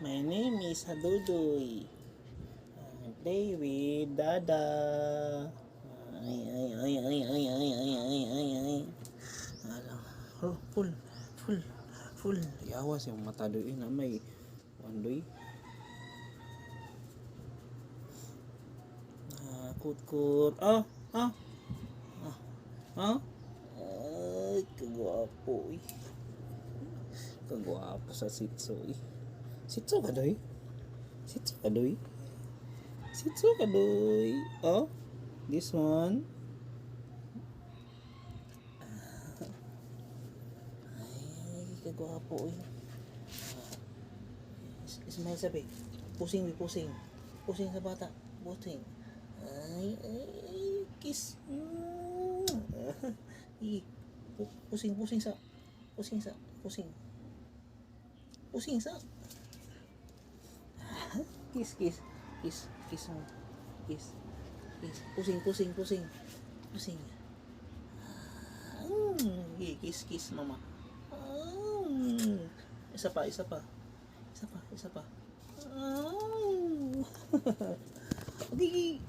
My name is Hadudoy. Play with Dada. Ay, ay, ay, ay, ay, ay, ay, ay, ay, ay. Oh, full. Yawas yung mata doy na may wandoy. Kut. Ah. Ay, kagwapo eh. Kagwapo sa sitso eh. Sitso ka doy? Oh, this one. Ay, kagwapo eh. Smile sabi. Pusing. Pusing sa bata. Pusing. Ay, kiss. Pusing sa. Kiss mo. Kiss. Pusing. Kiss mama. Isa pa. Di.